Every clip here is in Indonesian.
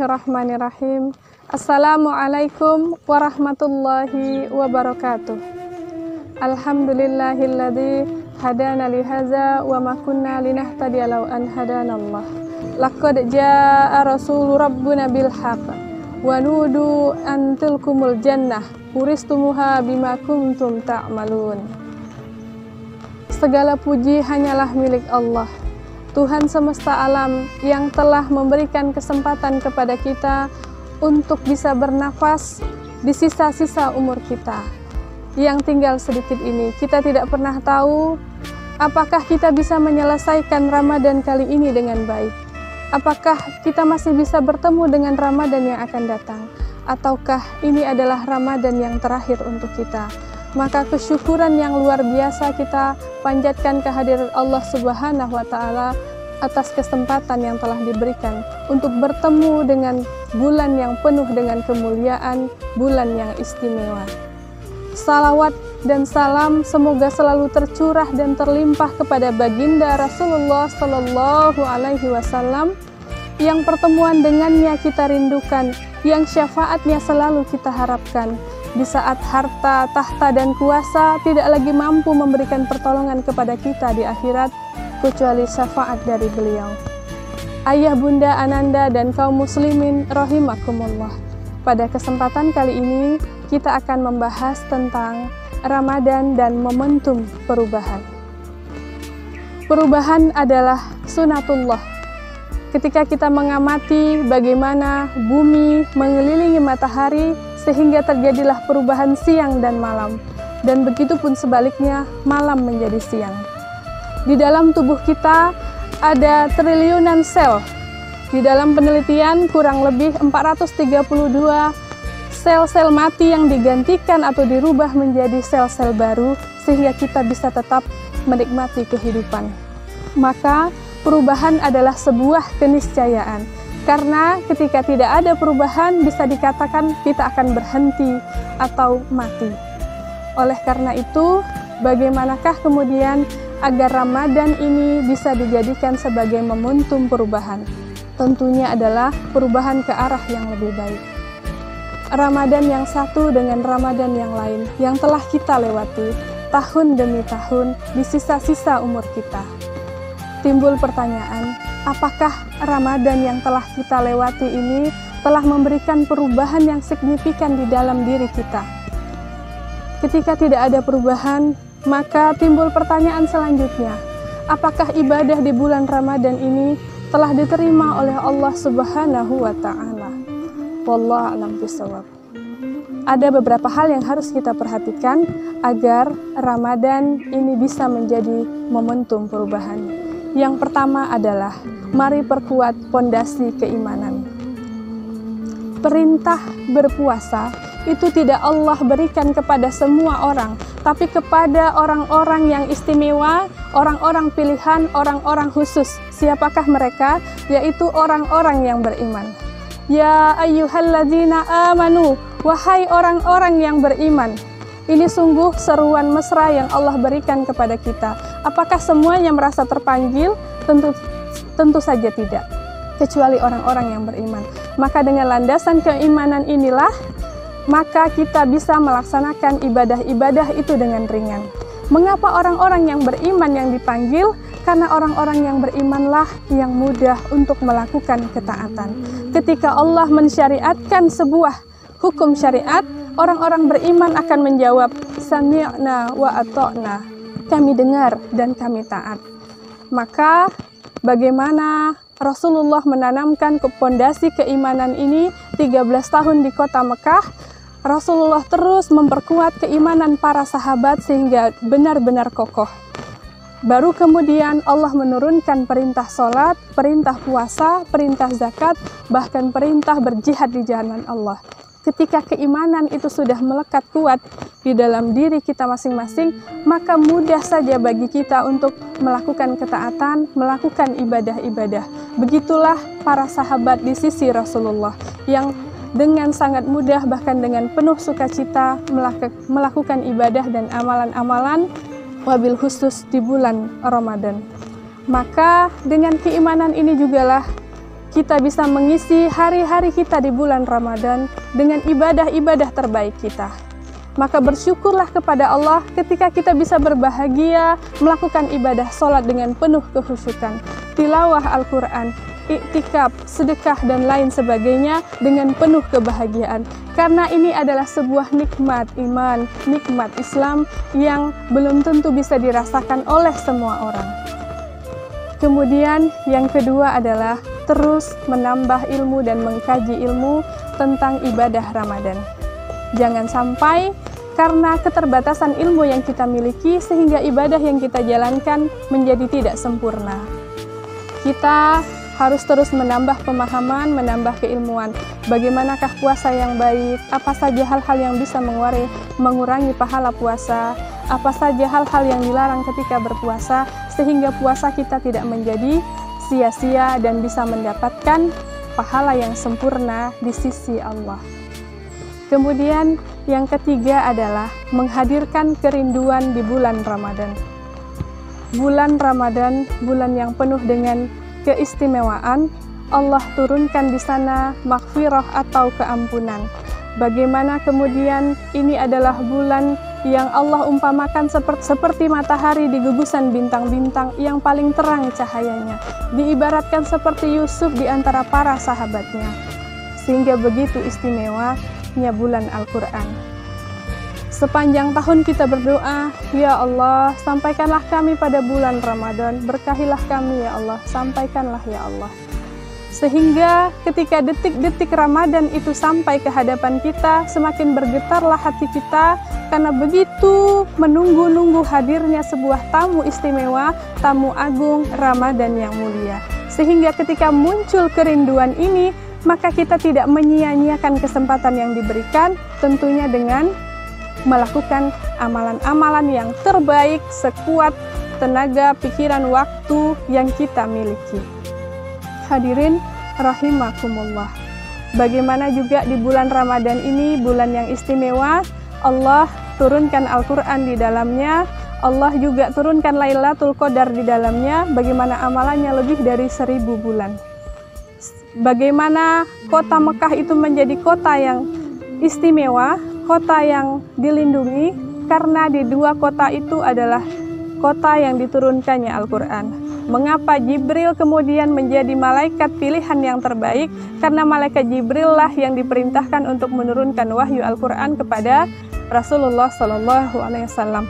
Bismillahirrahmanirrahim. Assalamualaikum warahmatullahi wabarakatuh. Alhamdulillahilladzi hadana lihaza wa ma kunna linahtadiya law an hadanallah. Laqad jaa rasul rabbuna bil haqq wa nudu an tilkumul jannah uristumuha bima kuntum ta'malun. Segala puji hanyalah milik Allah, Tuhan semesta alam yang telah memberikan kesempatan kepada kita untuk bisa bernafas di sisa-sisa umur kita. Yang tinggal sedikit ini, kita tidak pernah tahu apakah kita bisa menyelesaikan Ramadan kali ini dengan baik. Apakah kita masih bisa bertemu dengan Ramadan yang akan datang? Ataukah ini adalah Ramadan yang terakhir untuk kita? Maka kesyukuran yang luar biasa kita panjatkan kehadiran Allah Subhanahu wa Ta'ala atas kesempatan yang telah diberikan untuk bertemu dengan bulan yang penuh dengan kemuliaan, bulan yang istimewa. Salawat dan salam semoga selalu tercurah dan terlimpah kepada baginda Rasulullah Sallallahu Alaihi Wasallam yang pertemuan dengannya kita rindukan, yang syafaatnya selalu kita harapkan. Di saat harta, tahta, dan kuasa tidak lagi mampu memberikan pertolongan kepada kita di akhirat, kecuali syafaat dari beliau. Ayah, bunda, ananda, dan kaum muslimin rahimakumullah. Pada kesempatan kali ini, kita akan membahas tentang Ramadan dan momentum perubahan. Perubahan adalah sunatullah. Ketika kita mengamati bagaimana bumi mengelilingi matahari, sehingga terjadilah perubahan siang dan malam, dan begitu pun sebaliknya, malam menjadi siang. Di dalam tubuh kita ada triliunan sel. Di dalam penelitian kurang lebih 432 sel-sel mati yang digantikan atau dirubah menjadi sel-sel baru, sehingga kita bisa tetap menikmati kehidupan. Maka perubahan adalah sebuah keniscayaan. Karena ketika tidak ada perubahan, bisa dikatakan kita akan berhenti atau mati. Oleh karena itu, bagaimanakah kemudian agar Ramadan ini bisa dijadikan sebagai momentum perubahan? Tentunya adalah perubahan ke arah yang lebih baik. Ramadan yang satu dengan Ramadan yang lain yang telah kita lewati tahun demi tahun di sisa-sisa umur kita. Timbul pertanyaan, apakah Ramadan yang telah kita lewati ini telah memberikan perubahan yang signifikan di dalam diri kita? Ketika tidak ada perubahan, maka timbul pertanyaan selanjutnya, apakah ibadah di bulan Ramadan ini telah diterima oleh Allah Subhanahu wa Ta'ala? Wallahu a'lam bishawab. Ada beberapa hal yang harus kita perhatikan agar Ramadan ini bisa menjadi momentum perubahan. Yang pertama adalah, mari perkuat pondasi keimanan. Perintah berpuasa itu tidak Allah berikan kepada semua orang, tapi kepada orang-orang yang istimewa, orang-orang pilihan, orang-orang khusus. Siapakah mereka? Yaitu orang-orang yang beriman. Ya ayyuhalladzina amanu, wahai orang-orang yang beriman. Ini sungguh seruan mesra yang Allah berikan kepada kita. Apakah semuanya merasa terpanggil? Tentu saja tidak, kecuali orang-orang yang beriman. Maka dengan landasan keimanan inilah, maka kita bisa melaksanakan ibadah-ibadah itu dengan ringan. Mengapa orang-orang yang beriman yang dipanggil? Karena orang-orang yang berimanlah yang mudah untuk melakukan ketaatan. Ketika Allah mensyariatkan sebuah hukum syariat, orang-orang beriman akan menjawab, sami'na wa ata'na, kami dengar dan kami taat. Maka bagaimana Rasulullah menanamkan ke pondasi keimanan ini 13 tahun di kota Mekah, Rasulullah terus memperkuat keimanan para sahabat sehingga benar-benar kokoh. Baru kemudian Allah menurunkan perintah sholat, perintah puasa, perintah zakat, bahkan perintah berjihad di jalan Allah. Ketika keimanan itu sudah melekat kuat di dalam diri kita masing-masing, maka mudah saja bagi kita untuk melakukan ketaatan, melakukan ibadah-ibadah. Begitulah para sahabat di sisi Rasulullah yang dengan sangat mudah, bahkan dengan penuh sukacita melakukan ibadah dan amalan-amalan, wabil khusus di bulan Ramadan. Maka dengan keimanan ini jugalah kita bisa mengisi hari-hari kita di bulan Ramadan dengan ibadah-ibadah terbaik kita. Maka bersyukurlah kepada Allah ketika kita bisa berbahagia melakukan ibadah sholat dengan penuh kekhusyukan, tilawah Al-Quran, iktikaf, sedekah, dan lain sebagainya dengan penuh kebahagiaan. Karena ini adalah sebuah nikmat iman, nikmat Islam yang belum tentu bisa dirasakan oleh semua orang. Kemudian yang kedua adalah terus menambah ilmu dan mengkaji ilmu tentang ibadah Ramadan. Jangan sampai karena keterbatasan ilmu yang kita miliki sehingga ibadah yang kita jalankan menjadi tidak sempurna. Kita harus terus menambah pemahaman, menambah keilmuan. Bagaimanakah puasa yang baik? Apa saja hal-hal yang bisa mengurangi pahala puasa? Apa saja hal-hal yang dilarang ketika berpuasa sehingga puasa kita tidak menjadi sia-sia dan bisa mendapatkan pahala yang sempurna di sisi Allah. Kemudian yang ketiga adalah menghadirkan kerinduan di bulan Ramadan. Bulan Ramadan, bulan yang penuh dengan keistimewaan. Allah turunkan di sana maghfirah atau keampunan. Bagaimana kemudian ini adalah bulan yang Allah umpamakan seperti matahari di gugusan bintang-bintang yang paling terang cahayanya. Diibaratkan seperti Yusuf di antara para sahabatnya. Sehingga begitu istimewanya bulan Al-Quran. Sepanjang tahun kita berdoa, ya Allah, sampaikanlah kami pada bulan Ramadan, berkahilah kami ya Allah, sampaikanlah ya Allah. Sehingga ketika detik-detik Ramadan itu sampai ke hadapan kita, semakin bergetarlah hati kita, karena begitu menunggu-nunggu hadirnya sebuah tamu istimewa, tamu agung Ramadan yang mulia. Sehingga ketika muncul kerinduan ini, maka kita tidak menyia-nyiakan kesempatan yang diberikan, tentunya dengan melakukan amalan-amalan yang terbaik sekuat tenaga, pikiran, waktu yang kita miliki. Hadirin rahimakumullah. Bagaimana juga di bulan Ramadan ini, bulan yang istimewa, Allah turunkan Al-Quran di dalamnya, Allah juga turunkan Lailatul Qadar di dalamnya. Bagaimana amalannya lebih dari 1000 bulan. Bagaimana kota Mekah itu menjadi kota yang istimewa, kota yang dilindungi, karena di dua kota itu adalah kota yang diturunkannya Al-Quran. Mengapa Jibril kemudian menjadi malaikat pilihan yang terbaik? Karena malaikat Jibril lah yang diperintahkan untuk menurunkan wahyu Al-Quran kepada Rasulullah SAW.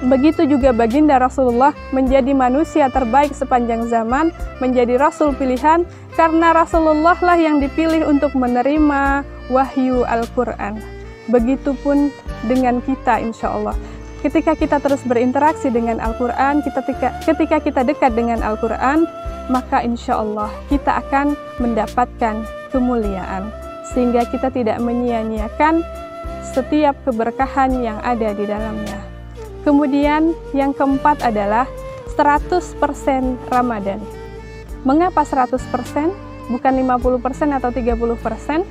Begitu juga baginda Rasulullah menjadi manusia terbaik sepanjang zaman, menjadi Rasul pilihan, karena Rasulullah lah yang dipilih untuk menerima wahyu Al-Quran. Begitupun dengan kita insya Allah. Ketika kita terus berinteraksi dengan Al-Quran, ketika kita dekat dengan Al-Quran, maka insya Allah kita akan mendapatkan kemuliaan. Sehingga kita tidak menyia-nyiakan setiap keberkahan yang ada di dalamnya. Kemudian yang keempat adalah 100% Ramadan. Mengapa 100%? Bukan 50% atau 30%?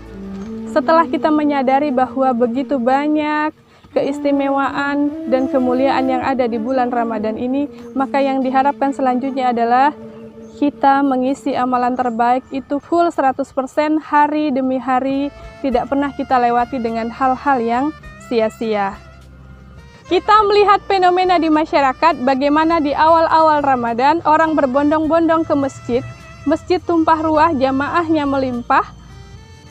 Setelah kita menyadari bahwa begitu banyak keistimewaan dan kemuliaan yang ada di bulan Ramadan ini, maka yang diharapkan selanjutnya adalah kita mengisi amalan terbaik itu full 100% hari demi hari, tidak pernah kita lewati dengan hal-hal yang sia-sia. Kita melihat fenomena di masyarakat bagaimana di awal-awal Ramadan orang berbondong-bondong ke masjid, masjid tumpah ruah, jamaahnya melimpah,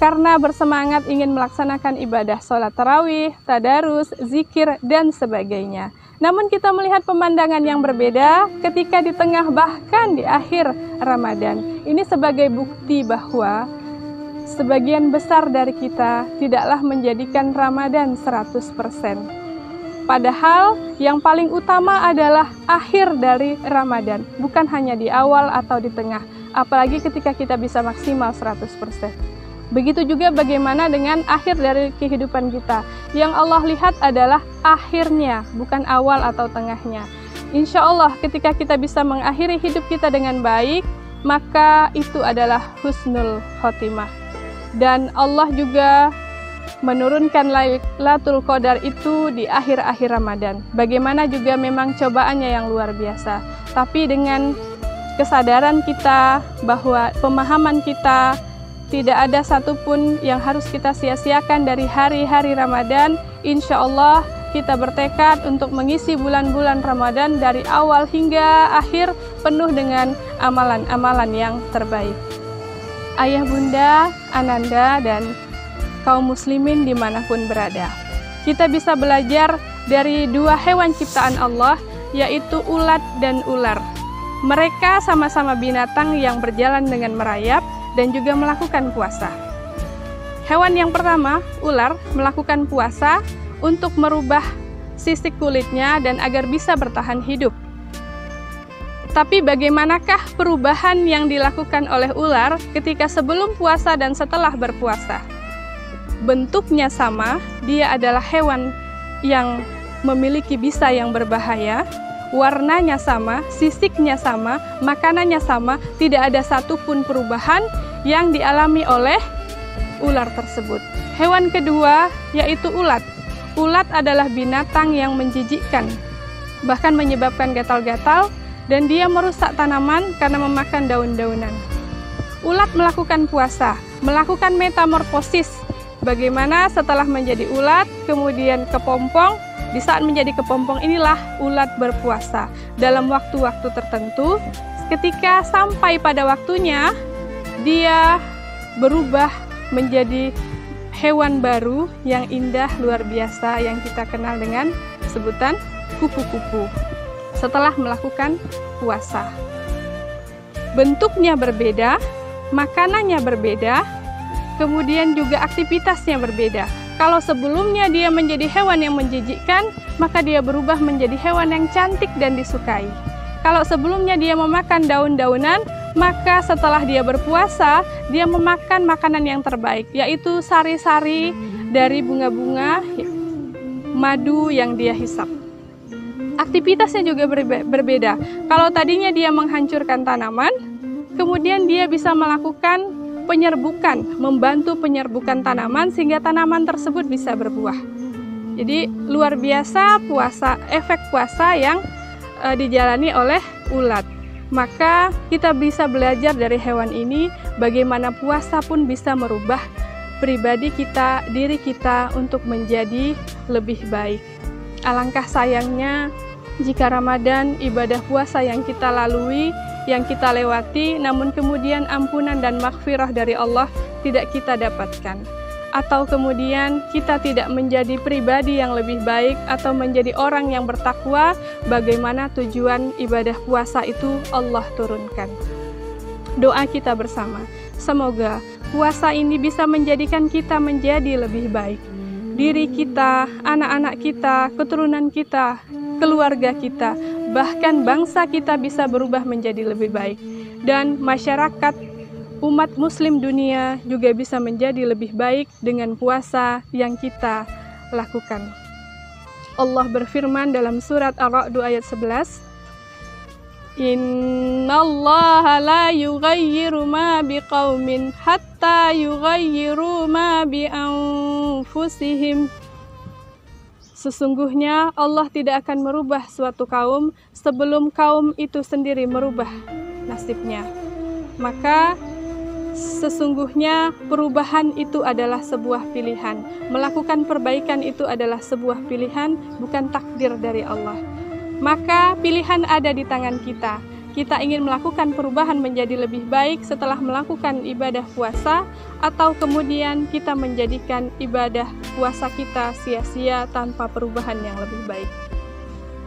karena bersemangat ingin melaksanakan ibadah sholat tarawih, tadarus, zikir, dan sebagainya. Namun kita melihat pemandangan yang berbeda ketika di tengah bahkan di akhir Ramadan. Ini sebagai bukti bahwa sebagian besar dari kita tidaklah menjadikan Ramadan 100%. Padahal yang paling utama adalah akhir dari Ramadan, bukan hanya di awal atau di tengah, apalagi ketika kita bisa maksimal 100%. Begitu juga bagaimana dengan akhir dari kehidupan kita. Yang Allah lihat adalah akhirnya, bukan awal atau tengahnya. Insya Allah ketika kita bisa mengakhiri hidup kita dengan baik, maka itu adalah husnul khotimah. Dan Allah juga menurunkan Lailatul Qadar itu di akhir-akhir Ramadan. Bagaimana juga memang cobaannya yang luar biasa. Tapi dengan kesadaran kita bahwa pemahaman kita tidak ada satupun yang harus kita sia-siakan dari hari-hari Ramadan. Insya Allah kita bertekad untuk mengisi bulan-bulan Ramadan dari awal hingga akhir penuh dengan amalan-amalan yang terbaik. Ayah, bunda, ananda, dan kaum muslimin dimanapun berada, kita bisa belajar dari dua hewan ciptaan Allah, yaitu ulat dan ular. Mereka sama-sama binatang yang berjalan dengan merayap dan juga melakukan puasa. Hewan yang pertama, ular, melakukan puasa untuk merubah sisik kulitnya dan agar bisa bertahan hidup. Tapi bagaimanakah perubahan yang dilakukan oleh ular ketika sebelum puasa dan setelah berpuasa? Bentuknya sama, dia adalah hewan yang memiliki bisa yang berbahaya, warnanya sama, sisiknya sama, makanannya sama, tidak ada satupun perubahan yang dialami oleh ular tersebut. Hewan kedua yaitu ulat. Ulat adalah binatang yang menjijikkan, bahkan menyebabkan gatal-gatal, dan dia merusak tanaman karena memakan daun-daunan. Ulat melakukan puasa, melakukan metamorfosis. Bagaimana setelah menjadi ulat, kemudian kepompong. Di saat menjadi kepompong inilah ulat berpuasa. Dalam waktu-waktu tertentu, ketika sampai pada waktunya, dia berubah menjadi hewan baru yang indah luar biasa yang kita kenal dengan sebutan kupu-kupu setelah melakukan puasa. Bentuknya berbeda, makanannya berbeda, kemudian juga aktivitasnya berbeda. Kalau sebelumnya dia menjadi hewan yang menjijikkan, maka dia berubah menjadi hewan yang cantik dan disukai. Kalau sebelumnya dia memakan daun-daunan, maka setelah dia berpuasa, dia memakan makanan yang terbaik, yaitu sari-sari dari bunga-bunga madu yang dia hisap. Aktivitasnya juga berbeda. Kalau tadinya dia menghancurkan tanaman, kemudian dia bisa melakukan penyerbukan, membantu penyerbukan tanaman sehingga tanaman tersebut bisa berbuah. Jadi luar biasa efek puasa yang dijalani oleh ulat. Maka kita bisa belajar dari hewan ini bagaimana puasa pun bisa merubah pribadi kita, diri kita untuk menjadi lebih baik. Alangkah sayangnya jika Ramadan, ibadah puasa yang kita lalui, yang kita lewati, namun kemudian ampunan dan maghfirah dari Allah tidak kita dapatkan. Atau kemudian kita tidak menjadi pribadi yang lebih baik atau menjadi orang yang bertakwa, bagaimana tujuan ibadah puasa itu Allah turunkan. Doa kita bersama, semoga puasa ini bisa menjadikan kita menjadi lebih baik. Diri kita, anak-anak kita, keturunan kita, keluarga kita, bahkan bangsa kita bisa berubah menjadi lebih baik. Dan masyarakat umat muslim dunia juga bisa menjadi lebih baik dengan puasa yang kita lakukan. Allah berfirman dalam surat Ar-Ra'd ayat 11, Innallaha la yughayyiru ma biqaumin hatta yughayyiru ma bi anfusihim. Sesungguhnya Allah tidak akan merubah suatu kaum sebelum kaum itu sendiri merubah nasibnya. Maka sesungguhnya perubahan itu adalah sebuah pilihan. Melakukan perbaikan itu adalah sebuah pilihan, bukan takdir dari Allah. Maka pilihan ada di tangan kita. Kita ingin melakukan perubahan menjadi lebih baik setelah melakukan ibadah puasa, atau kemudian kita menjadikan ibadah puasa kita sia-sia tanpa perubahan yang lebih baik.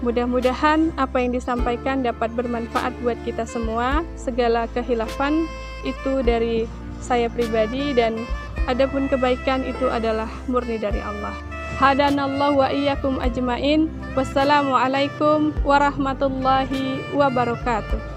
Mudah-mudahan apa yang disampaikan dapat bermanfaat buat kita semua. Segala kehilafan itu dari saya pribadi, dan adapun kebaikan itu adalah murni dari Allah. Hadanallahu wa iyyakum ajmain. Wassalamualaikum warahmatullahi wabarakatuh.